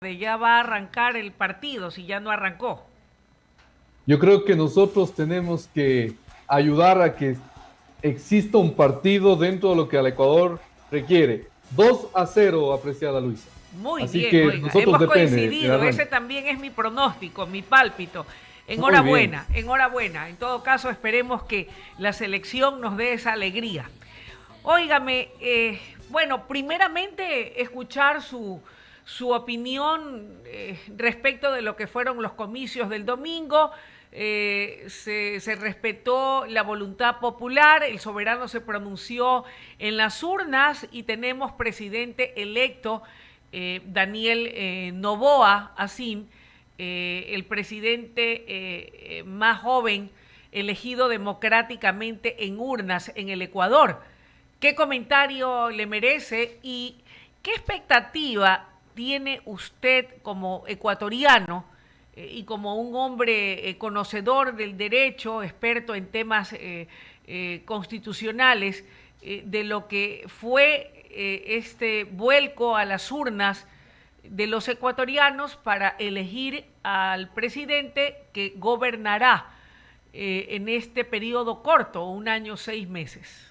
Ya va a arrancar el partido, si ya no arrancó. Yo creo que nosotros tenemos que ayudar a que exista un partido dentro de lo que el Ecuador requiere. 2-0, apreciada Luisa. Muy Así bien, que oiga, nosotros hemos depende el coincidido, ese arranque. también es mi pronóstico, mi pálpito. Muy bien. Enhorabuena, enhorabuena. En todo caso, esperemos que la selección nos dé esa alegría. Óigame, bueno, primeramente escuchar su opinión respecto de lo que fueron los comicios del domingo. Se respetó la voluntad popular, el soberano se pronunció en las urnas y tenemos presidente electo Daniel Noboa Asim, el presidente más joven elegido democráticamente en urnas en el Ecuador. ¿Qué comentario le merece y qué expectativa tiene usted como ecuatoriano y como un hombre conocedor del derecho, experto en temas constitucionales, de lo que fue este vuelco a las urnas de los ecuatorianos para elegir al presidente que gobernará en este periodo corto, 1 año, 6 meses?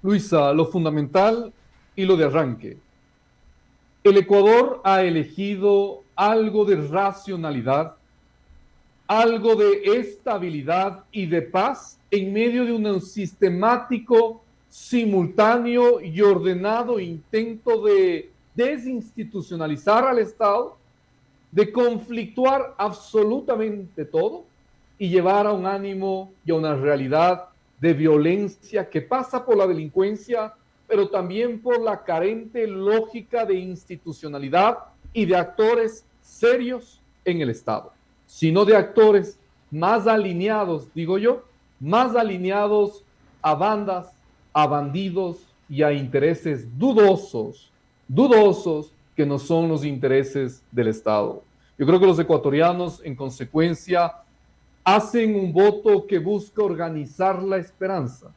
Luisa, lo fundamental y lo de arranque. El Ecuador ha elegido algo de racionalidad, algo de estabilidad y de paz en medio de un sistemático, simultáneo y ordenado intento de desinstitucionalizar al Estado, de conflictuar absolutamente todo y llevar a un ánimo y a una realidad de violencia que pasa por la delincuencia, pero también por la carente lógica de institucionalidad y de actores serios en el Estado, sino de actores más alineados, digo yo, más alineados a bandas, a bandidos y a intereses dudosos, dudosos que no son los intereses del Estado. Yo creo que los ecuatorianos, en consecuencia, hacen un voto que busca organizar la esperanza.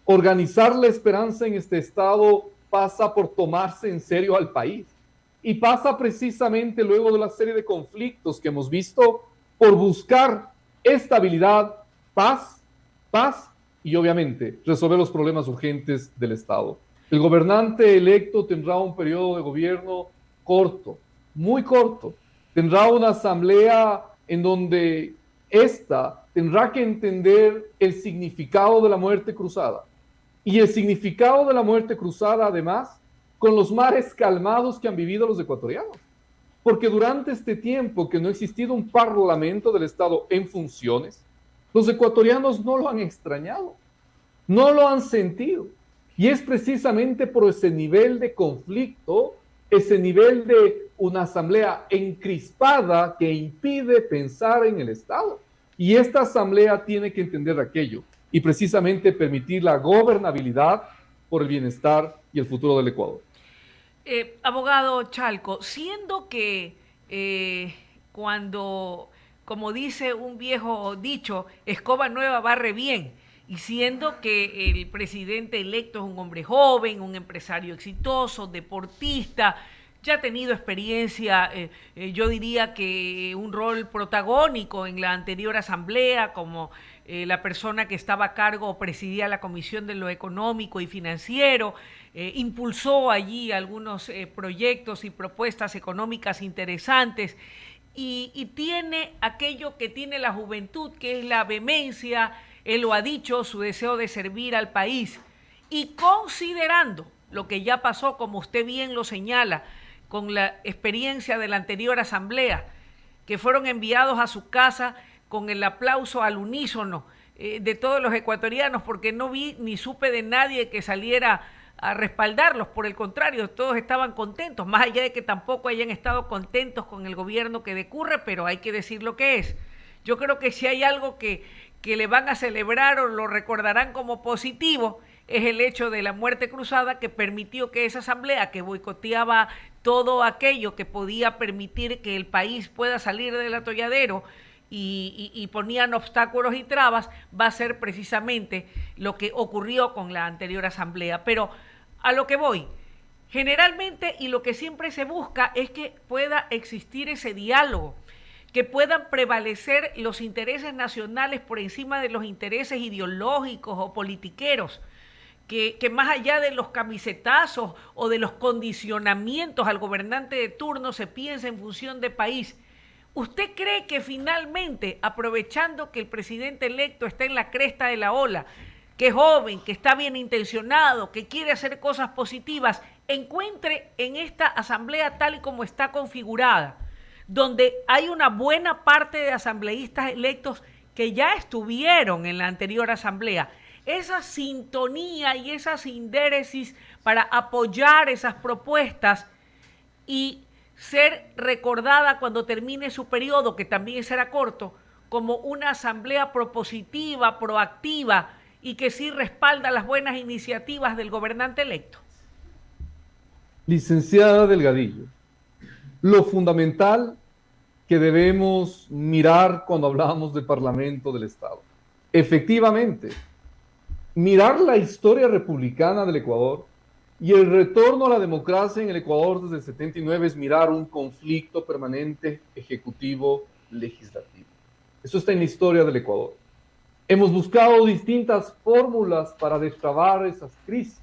Organizar la esperanza en este Estado pasa por tomarse en serio al país y pasa precisamente luego de la serie de conflictos que hemos visto por buscar estabilidad, paz, paz y obviamente resolver los problemas urgentes del Estado. El gobernante electo tendrá un periodo de gobierno corto, muy corto. Tendrá una asamblea en donde ésta tendrá que entender el significado de la muerte cruzada y el significado de la muerte cruzada, además, con los mares calmados que han vivido los ecuatorianos. Porque durante este tiempo que no ha existido un parlamento del Estado en funciones, los ecuatorianos no lo han extrañado, no lo han sentido. Y es precisamente por ese nivel de conflicto, ese nivel de una asamblea encrispada que impide pensar en el Estado. Y esta asamblea tiene que entender aquello y precisamente permitir la gobernabilidad por el bienestar y el futuro del Ecuador. Abogado Chalco, siendo que cuando, como dice un viejo dicho, escoba nueva barre bien, y siendo que el presidente electo es un hombre joven, un empresario exitoso, deportista, ya ha tenido experiencia, yo diría que un rol protagónico en la anterior asamblea, como la persona que estaba a cargo o presidía la Comisión de lo Económico y Financiero, impulsó allí algunos proyectos y propuestas económicas interesantes y tiene aquello que tiene la juventud, que es la vehemencia, él lo ha dicho, su deseo de servir al país. Y considerando lo que ya pasó, como usted bien lo señala, con la experiencia de la anterior asamblea, que fueron enviados a su casa con el aplauso al unísono de todos los ecuatorianos, porque no vi ni supe de nadie que saliera a respaldarlos, por el contrario, todos estaban contentos, más allá de que tampoco hayan estado contentos con el gobierno que decurre, pero hay que decir lo que es. Yo creo que si hay algo que le van a celebrar o lo recordarán como positivo, es el hecho de la muerte cruzada que permitió que esa asamblea que boicoteaba todo aquello que podía permitir que el país pueda salir del atolladero y ponían obstáculos y trabas, va a ser precisamente lo que ocurrió con la anterior asamblea. Pero a lo que voy, Generalmente, y lo que siempre se busca es que pueda existir ese diálogo, que puedan prevalecer los intereses nacionales por encima de los intereses ideológicos o politiqueros, que más allá de los camisetazos o de los condicionamientos al gobernante de turno se piense en función de país. ¿Usted cree que finalmente, aprovechando que el presidente electo está en la cresta de la ola, que es joven, que está bien intencionado, que quiere hacer cosas positivas, encuentre en esta asamblea tal y como está configurada, donde hay una buena parte de asambleístas electos que ya estuvieron en la anterior asamblea, esa sintonía y esa sindéresis para apoyar esas propuestas y ser recordada cuando termine su periodo, que también será corto, como una asamblea propositiva, proactiva y que sí respalda las buenas iniciativas del gobernante electo? Licenciada Delgadillo, lo fundamental que debemos mirar cuando hablamos del Parlamento del Estado. Efectivamente, mirar la historia republicana del Ecuador y el retorno a la democracia en el Ecuador desde el 79 es mirar un conflicto permanente ejecutivo-legislativo. Eso está en la historia del Ecuador. Hemos buscado distintas fórmulas para destrabar esas crisis.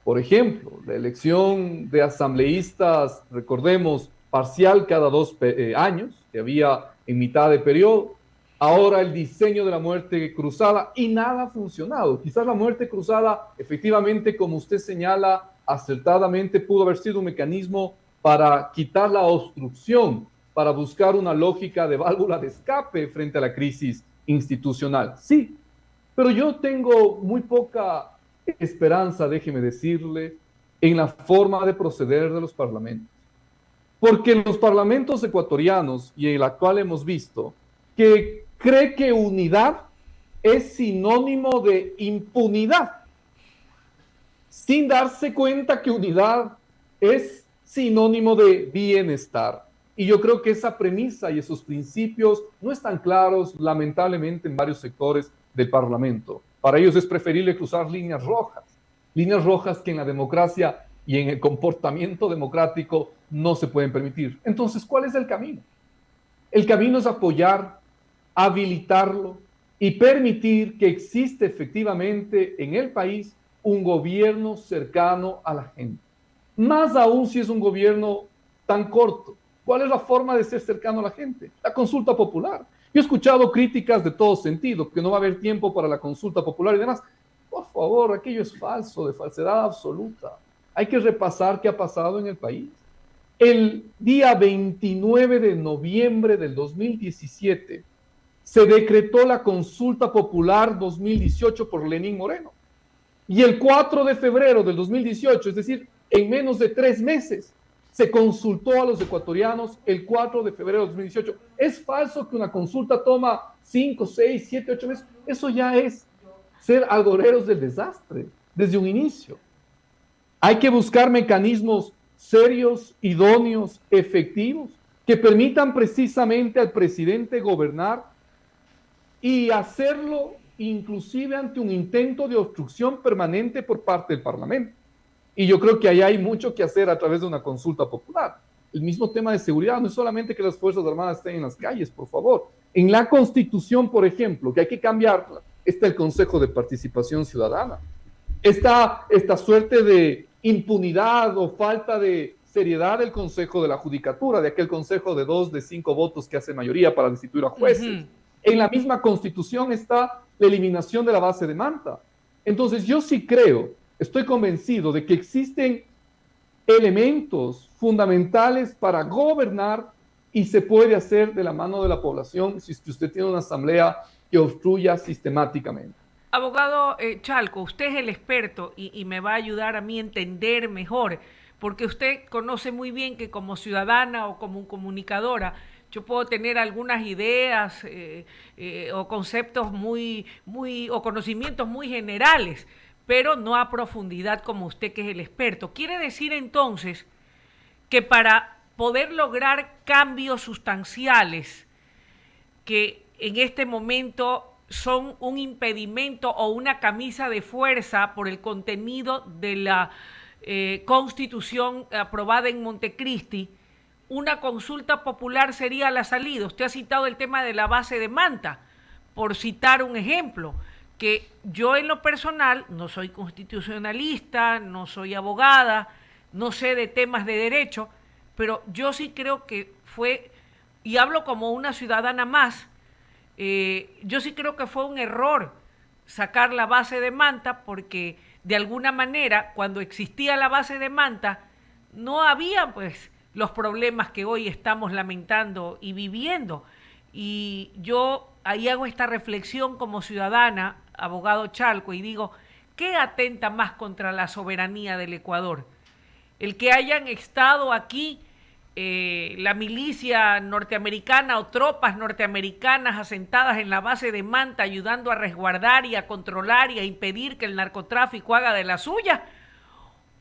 Por ejemplo, la elección de asambleístas, recordemos, parcial cada 2 años, que había en mitad de periodo. Ahora el diseño de la muerte cruzada y nada ha funcionado. Quizás la muerte cruzada, efectivamente, como usted señala acertadamente, pudo haber sido un mecanismo para quitar la obstrucción, para buscar una lógica de válvula de escape frente a la crisis institucional. Sí, pero yo tengo muy poca esperanza, déjeme decirle, en la forma de proceder de los parlamentos. Porque en los parlamentos ecuatorianos y en el actual hemos visto que cree que unidad es sinónimo de impunidad, sin darse cuenta que unidad es sinónimo de bienestar. Y yo creo que esa premisa y esos principios no están claros, lamentablemente, en varios sectores del Parlamento. Para ellos es preferible cruzar líneas rojas que en la democracia y en el comportamiento democrático no se pueden permitir. Entonces, ¿cuál es el camino? El camino es apoyar, habilitarlo y permitir que existe efectivamente en el país un gobierno cercano a la gente. Más aún si es un gobierno tan corto. ¿Cuál es la forma de ser cercano a la gente? La consulta popular. Yo he escuchado críticas de todo sentido, que no va a haber tiempo para la consulta popular y demás. Por favor, aquello es falso, de falsedad absoluta. Hay que repasar qué ha pasado en el país. El día 29 de noviembre del 2017 se decretó la consulta popular 2018 por Lenín Moreno. Y el 4 de febrero del 2018, es decir, en menos de 3 meses, se consultó a los ecuatorianos el 4 de febrero de 2018. Es falso que una consulta toma 5, 6, 7, 8 meses. Eso ya es ser agoreros del desastre desde un inicio. Hay que buscar mecanismos serios, idóneos, efectivos, que permitan precisamente al presidente gobernar y hacerlo inclusive ante un intento de obstrucción permanente por parte del Parlamento. Y yo creo que ahí hay mucho que hacer a través de una consulta popular. El mismo tema de seguridad, no es solamente que las Fuerzas Armadas estén en las calles, por favor. En la Constitución, por ejemplo, que hay que cambiarla, está el Consejo de Participación Ciudadana. Está esta suerte de impunidad o falta de seriedad del Consejo de la Judicatura, de aquel Consejo de 2 de 5 votos que hace mayoría para destituir a jueces. En la misma Constitución está la eliminación de la base de Manta. Entonces yo sí creo, estoy convencido de que existen elementos fundamentales para gobernar y se puede hacer de la mano de la población si es que usted tiene una asamblea que obstruya sistemáticamente. Abogado Chalco, usted es el experto y me va a ayudar a mí a entender mejor, porque usted conoce muy bien que como ciudadana o como comunicadora, yo puedo tener algunas ideas o conceptos o conocimientos muy generales, pero no a profundidad como usted que es el experto. Quiere decir entonces que para poder lograr cambios sustanciales que en este momento son un impedimento o una camisa de fuerza por el contenido de la constitución aprobada en Montecristi, una consulta popular sería la salida. Usted ha citado el tema de la base de Manta, por citar un ejemplo, que yo en lo personal no soy constitucionalista, no soy abogada, no sé de temas de derecho, pero yo sí creo que fue, y hablo como una ciudadana más, yo sí creo que fue un error sacar la base de Manta, porque de alguna manera cuando existía la base de Manta no había pues los problemas que hoy estamos lamentando y viviendo. Y yo ahí hago esta reflexión como ciudadana, abogado Chalco, y digo, ¿qué atenta más contra la soberanía del Ecuador? El que hayan estado aquí la milicia norteamericana o tropas norteamericanas asentadas en la base de Manta ayudando a resguardar y a controlar y a impedir que el narcotráfico haga de la suya,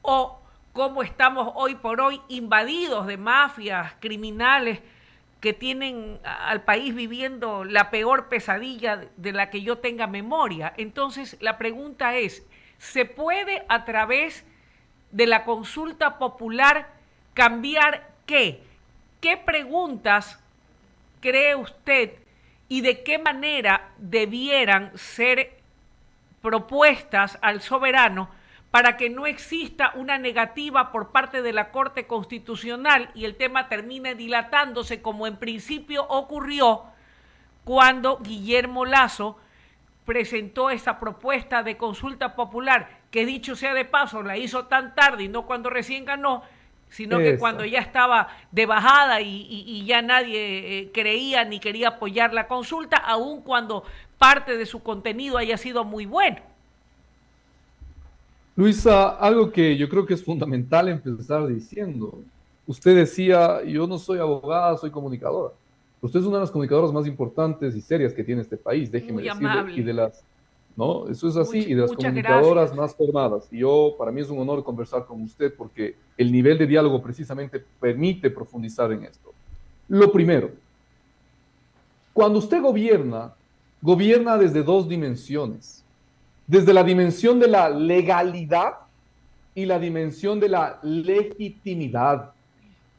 o cómo estamos hoy por hoy invadidos de mafias criminales que tienen al país viviendo la peor pesadilla de la que yo tenga memoria. Entonces la pregunta es, ¿se puede a través de la consulta popular cambiar qué? ¿Qué preguntas cree usted y de qué manera debieran ser propuestas al soberano para que no exista una negativa por parte de la Corte Constitucional y el tema termine dilatándose como en principio ocurrió cuando Guillermo Lasso presentó esa propuesta de consulta popular, que dicho sea de paso, la hizo tan tarde y no cuando recién ganó, sino que cuando ya estaba de bajada y ya nadie creía ni quería apoyar la consulta, aun cuando parte de su contenido haya sido muy bueno. Luisa, algo que yo creo que es fundamental empezar diciendo. Usted decía, yo no soy abogada, soy comunicadora. Usted es una de las comunicadoras más importantes y serias que tiene este país, déjeme Muy decirle, y amable. de las, ¿no? Eso es así, y de las Muchas comunicadoras gracias. más formadas. Y yo, para mí es un honor conversar con usted porque el nivel de diálogo precisamente permite profundizar en esto. Lo primero, cuando usted gobierna, gobierna desde dos dimensiones. Desde la dimensión de la legalidad y la dimensión de la legitimidad.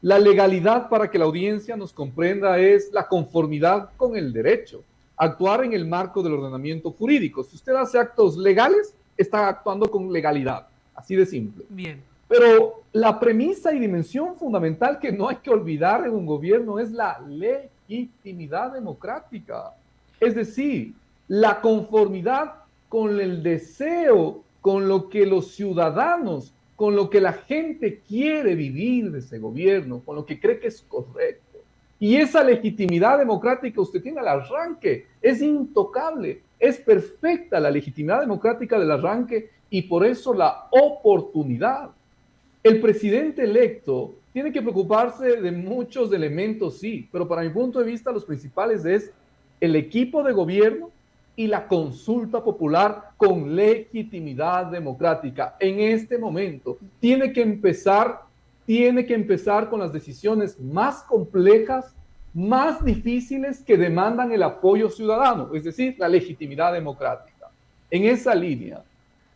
La legalidad, para que la audiencia nos comprenda, es la conformidad con el derecho, actuar en el marco del ordenamiento jurídico. Si usted hace actos legales, está actuando con legalidad, así de simple. Bien. Pero la premisa y dimensión fundamental que no hay que olvidar en un gobierno es la legitimidad democrática. Es decir, la conformidad con el deseo, con lo que los ciudadanos, con lo que la gente quiere vivir de ese gobierno, con lo que cree que es correcto. Y esa legitimidad democrática usted tiene al arranque, es intocable, es perfecta la legitimidad democrática del arranque y por eso la oportunidad. El presidente electo tiene que preocuparse de muchos elementos, sí, pero para mi punto de vista los principales es el equipo de gobierno y la consulta popular con legitimidad democrática. En este momento tiene que empezar con las decisiones más complejas, más difíciles que demandan el apoyo ciudadano, es decir, la legitimidad democrática. En esa línea,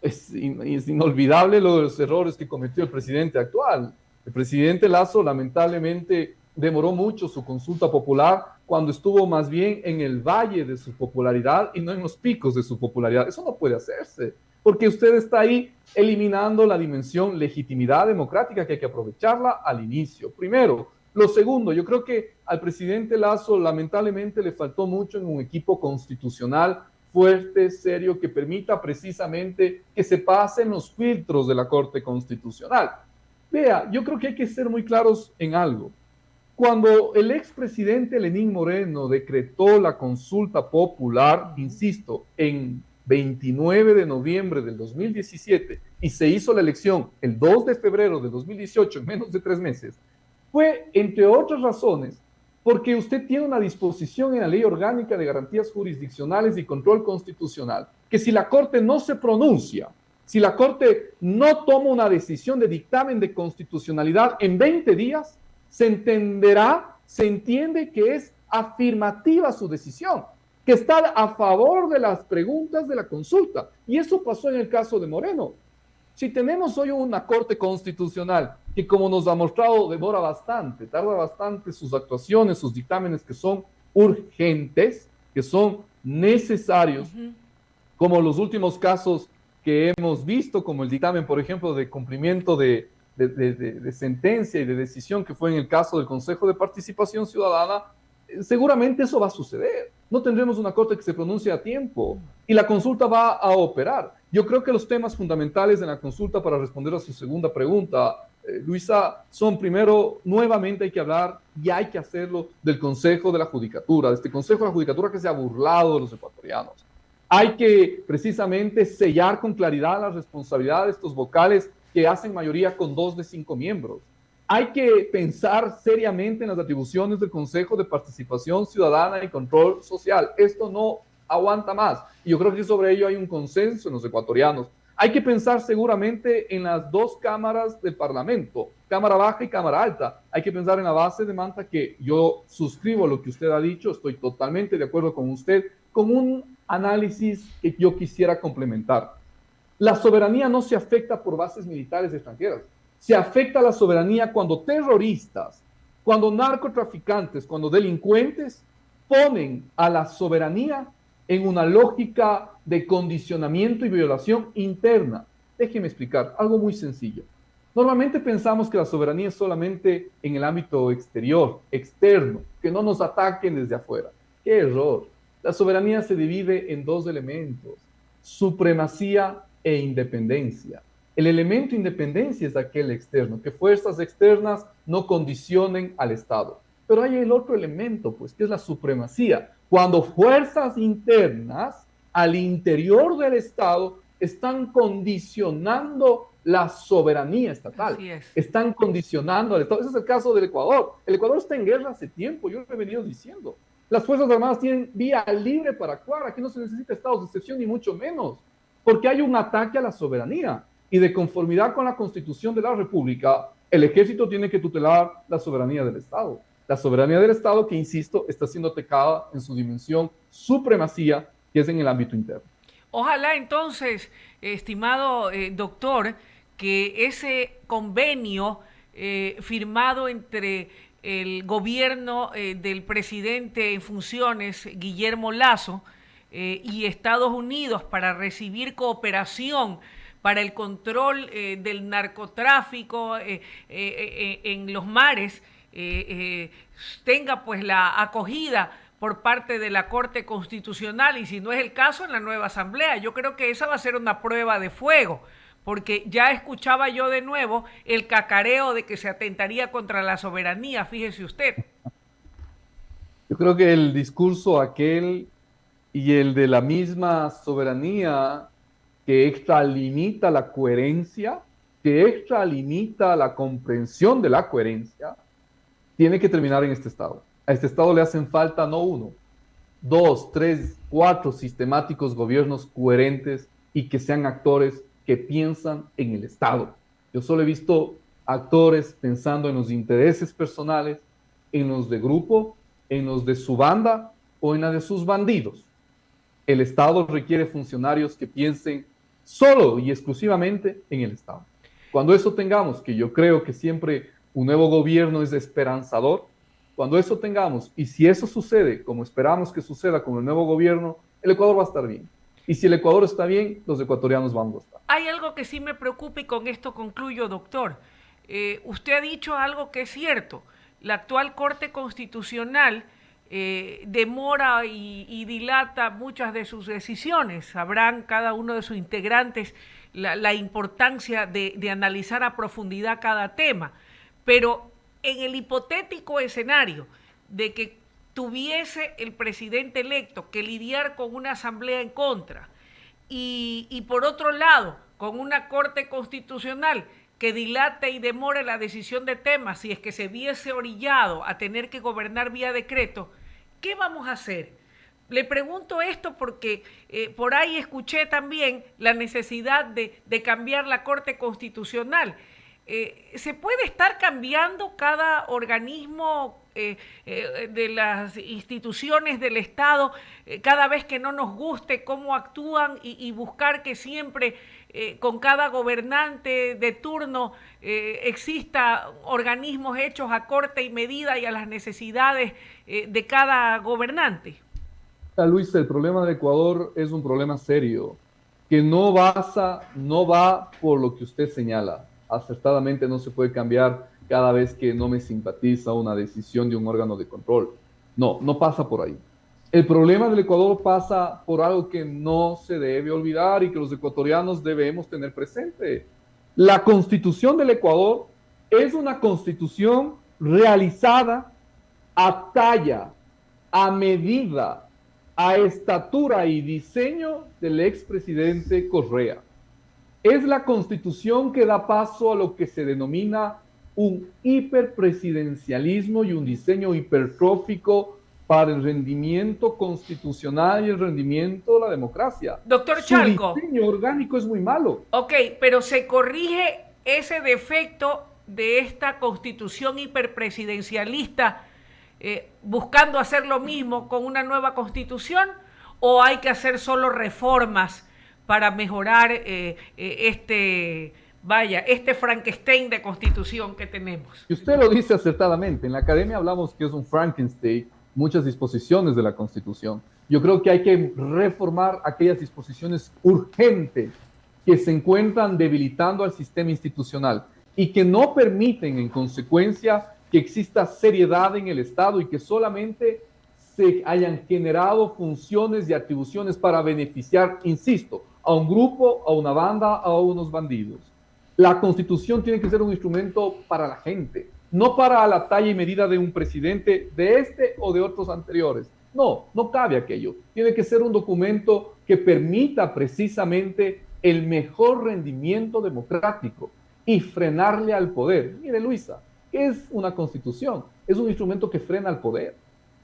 es inolvidable los errores que cometió el presidente actual. El presidente Lasso lamentablemente demoró mucho su consulta popular cuando estuvo más bien en el valle de su popularidad y no en los picos de su popularidad. Eso no puede hacerse, porque usted está ahí eliminando la dimensión legitimidad democrática que hay que aprovecharla al inicio. Primero. Lo segundo, yo creo que al presidente Lasso lamentablemente le faltó mucho en un equipo constitucional fuerte, serio, que permita precisamente que se pasen los filtros de la Corte Constitucional. Vea, yo creo que hay que ser muy claros en algo. Cuando el expresidente Lenín Moreno decretó la consulta popular, insisto, en 29 de noviembre del 2017 y se hizo la elección el 2 de febrero de 2018, en menos de 3 meses, fue, entre otras razones, porque usted tiene una disposición en la Ley Orgánica de Garantías Jurisdiccionales y Control Constitucional, que si la Corte no se pronuncia, si la Corte no toma una decisión de dictamen de constitucionalidad en 20 días, se entiende que es afirmativa su decisión, que está a favor de las preguntas de la consulta. Y eso pasó en el caso de Moreno. Si tenemos hoy una Corte Constitucional que, como nos ha mostrado, demora bastante, tarda bastante sus actuaciones, sus dictámenes que son urgentes, que son necesarios, como los últimos casos que hemos visto, como el dictamen, por ejemplo, de cumplimiento de sentencia y de decisión que fue en el caso del Consejo de Participación Ciudadana, seguramente eso va a suceder. No tendremos una corte que se pronuncie a tiempo y la consulta va a operar. Yo creo que los temas fundamentales en la consulta, para responder a su segunda pregunta, Luisa, son primero, nuevamente hay que hablar, y hay que hacerlo, del Consejo de la Judicatura, de este Consejo de la Judicatura que se ha burlado de los ecuatorianos. Hay que precisamente sellar con claridad la responsabilidad de estos vocales que hacen mayoría con 2 de 5 miembros. Hay que pensar seriamente en las atribuciones del Consejo de Participación Ciudadana y Control Social. Esto no aguanta más. Y yo creo que sobre ello hay un consenso en los ecuatorianos. Hay que pensar seguramente en las 2 cámaras del Parlamento, Cámara Baja y Cámara Alta. Hay que pensar en la base de Manta, que yo suscribo lo que usted ha dicho, estoy totalmente de acuerdo con usted, con un análisis que yo quisiera complementar. La soberanía no se afecta por bases militares extranjeras. Se afecta a la soberanía cuando terroristas, cuando narcotraficantes, cuando delincuentes ponen a la soberanía en una lógica de condicionamiento y violación interna. Déjeme explicar algo muy sencillo. Normalmente pensamos que la soberanía es solamente en el ámbito exterior, externo, que no nos ataquen desde afuera. ¡Qué error! La soberanía se divide en 2 elementos: supremacía e independencia. El elemento independencia es aquel externo, que fuerzas externas no condicionen al Estado. Pero hay el otro elemento, pues, que es la supremacía. Cuando fuerzas internas al interior del Estado están condicionando la soberanía estatal. Así es. Están condicionando al Estado. Ese es el caso del Ecuador. El Ecuador está en guerra hace tiempo, yo lo he venido diciendo. Las Fuerzas Armadas tienen vía libre para actuar. Aquí no se necesita estados de excepción, ni mucho menos, porque hay un ataque a la soberanía. Y de conformidad con la Constitución de la República, el ejército tiene que tutelar la soberanía del Estado. La soberanía del Estado, que, insisto, está siendo atacada en su dimensión supremacía, que es en el ámbito interno. Ojalá entonces, estimado doctor, que ese convenio firmado entre el gobierno del presidente en funciones, Guillermo Lasso, y Estados Unidos para recibir cooperación para el control del narcotráfico en los mares, tenga pues la acogida por parte de la Corte Constitucional, y si no es el caso, en la nueva Asamblea. Yo creo que esa va a ser una prueba de fuego, porque ya escuchaba yo de nuevo el cacareo de que se atentaría contra la soberanía, fíjese usted. Yo creo que el discurso aquel y el de la misma soberanía que extralimita la coherencia, que extralimita la comprensión de la coherencia, tiene que terminar en este Estado. A este Estado le hacen falta no 1, 2, 3, 4 sistemáticos gobiernos coherentes y que sean actores que piensan en el Estado. Yo solo he visto actores pensando en los intereses personales, en los de grupo, en los de su banda o en la de sus bandidos. El Estado requiere funcionarios que piensen solo y exclusivamente en el Estado. Cuando eso tengamos, que yo creo que siempre un nuevo gobierno es esperanzador, cuando eso tengamos, y si eso sucede como esperamos que suceda con el nuevo gobierno, el Ecuador va a estar bien. Y si el Ecuador está bien, los ecuatorianos vamos a estar. Hay algo que sí me preocupa, y con esto concluyo, doctor. Usted ha dicho algo que es cierto. La actual Corte Constitucional demora y dilata muchas de sus decisiones. Sabrán cada uno de sus integrantes la importancia de analizar a profundidad cada tema. Pero en el hipotético escenario de que tuviese el presidente electo que lidiar con una asamblea en contra y por otro lado con una Corte Constitucional que dilate y demore la decisión de temas, si es que se viese orillado a tener que gobernar vía decreto, ¿qué vamos a hacer? Le pregunto esto porque por ahí escuché también la necesidad de cambiar la Corte Constitucional. ¿Se puede estar cambiando cada organismo de las instituciones del Estado, cada vez que no nos guste cómo actúan y buscar que siempre con cada gobernante de turno exista organismos hechos a corte y medida y a las necesidades de cada gobernante. Luis, el problema del Ecuador es un problema serio, que no va por lo que usted señala. Acertadamente no se puede cambiar cada vez que no me simpatiza una decisión de un órgano de control. No, no pasa por ahí. El problema del Ecuador pasa por algo que no se debe olvidar y que los ecuatorianos debemos tener presente. La Constitución del Ecuador es una constitución realizada a talla, a medida, a estatura y diseño del expresidente Correa. Es la constitución que da paso a lo que se denomina un hiperpresidencialismo y un diseño hipertrófico para el rendimiento constitucional y el rendimiento de la democracia. Doctor Chalco. Su diseño orgánico es muy malo. Ok, pero se corrige ese defecto de esta constitución hiperpresidencialista buscando hacer lo mismo con una nueva constitución, o hay que hacer solo reformas para mejorar este Frankenstein de constitución que tenemos. Y usted lo dice acertadamente. En la academia hablamos que es un Frankenstein, muchas disposiciones de la Constitución. Yo creo que hay que reformar aquellas disposiciones urgentes que se encuentran debilitando al sistema institucional y que no permiten, en consecuencia, que exista seriedad en el Estado y que solamente se hayan generado funciones y atribuciones para beneficiar, insisto, a un grupo, a una banda, a unos bandidos. La Constitución tiene que ser un instrumento para la gente, no para la talla y medida de un presidente de este o de otros anteriores. No, no cabe aquello. Tiene que ser un documento que permita precisamente el mejor rendimiento democrático y frenarle al poder. Mire, Luisa, ¿qué es una constitución? Es un instrumento que frena al poder.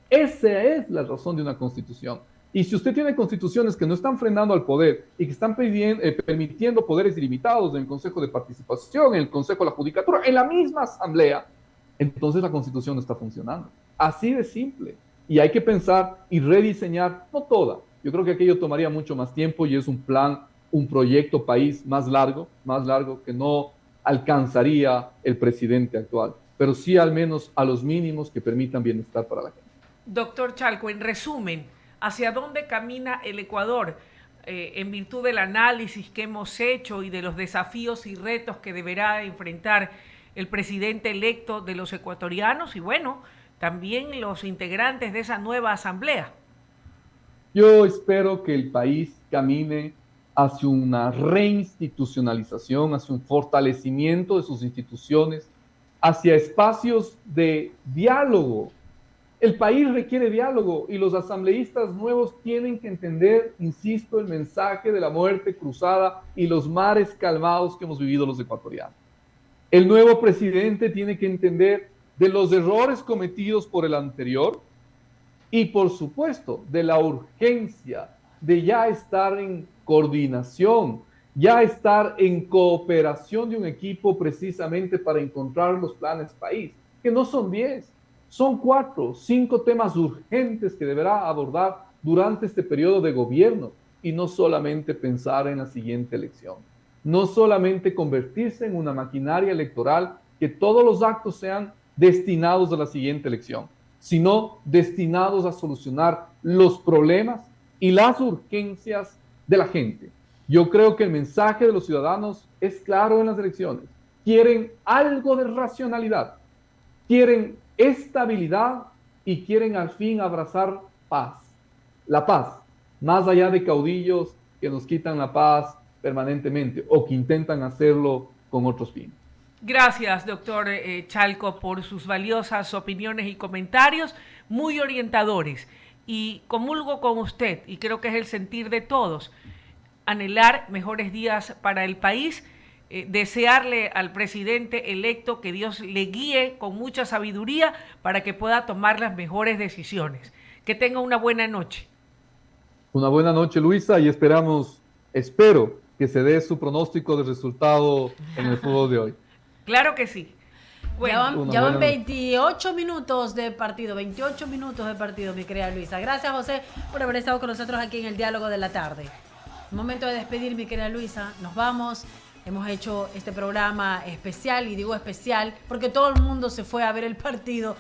Esa es la razón de una constitución. Y si usted tiene constituciones que no están frenando al poder y que están permitiendo poderes ilimitados en el Consejo de Participación, en el Consejo de la Judicatura, en la misma Asamblea, entonces la constitución no está funcionando. Así de simple. Y hay que pensar y rediseñar, no toda. Yo creo que aquello tomaría mucho más tiempo y es un plan, un proyecto país más largo que no alcanzaría el presidente actual, pero sí al menos a los mínimos que permitan bienestar para la gente. Doctor Chalco, en resumen, ¿hacia dónde camina el Ecuador en virtud del análisis que hemos hecho y de los desafíos y retos que deberá enfrentar el presidente electo de los ecuatorianos y bueno, también los integrantes de esa nueva asamblea? Yo espero que el país camine hacia una reinstitucionalización, hacia un fortalecimiento de sus instituciones, hacia espacios de diálogo. El país requiere diálogo y los asambleístas nuevos tienen que entender, insisto, el mensaje de la muerte cruzada y los mares calmados que hemos vivido los ecuatorianos. El nuevo presidente tiene que entender de los errores cometidos por el anterior y, por supuesto, de la urgencia de ya estar en coordinación, ya estar en cooperación de un equipo precisamente para encontrar los planes país, que no son 10, son 4, 5 temas urgentes que deberá abordar durante este periodo de gobierno y no solamente pensar en la siguiente elección, no solamente convertirse en una maquinaria electoral que todos los actos sean destinados a la siguiente elección, sino destinados a solucionar los problemas y las urgencias de la gente. Yo creo que el mensaje de los ciudadanos es claro en las elecciones. Quieren algo de racionalidad, quieren estabilidad y quieren al fin abrazar paz. La paz, más allá de caudillos que nos quitan la paz permanentemente o que intentan hacerlo con otros fines. Gracias, doctor Chalco, por sus valiosas opiniones y comentarios, muy orientadores. Y comulgo con usted, y creo que es el sentir de todos, anhelar mejores días para el país, desearle al presidente electo que Dios le guíe con mucha sabiduría para que pueda tomar las mejores decisiones. Que tenga una buena noche. Una buena noche, Luisa, y espero que se dé su pronóstico de resultado en el fútbol de hoy. Claro que sí. Bueno, Ya van 28 minutos de partido, mi querida Luisa. Gracias, José, por haber estado con nosotros aquí en el Diálogo de la Tarde. Momento de despedir, mi querida Luisa. Nos vamos. Hemos hecho este programa especial, y digo especial porque todo el mundo se fue a ver el partido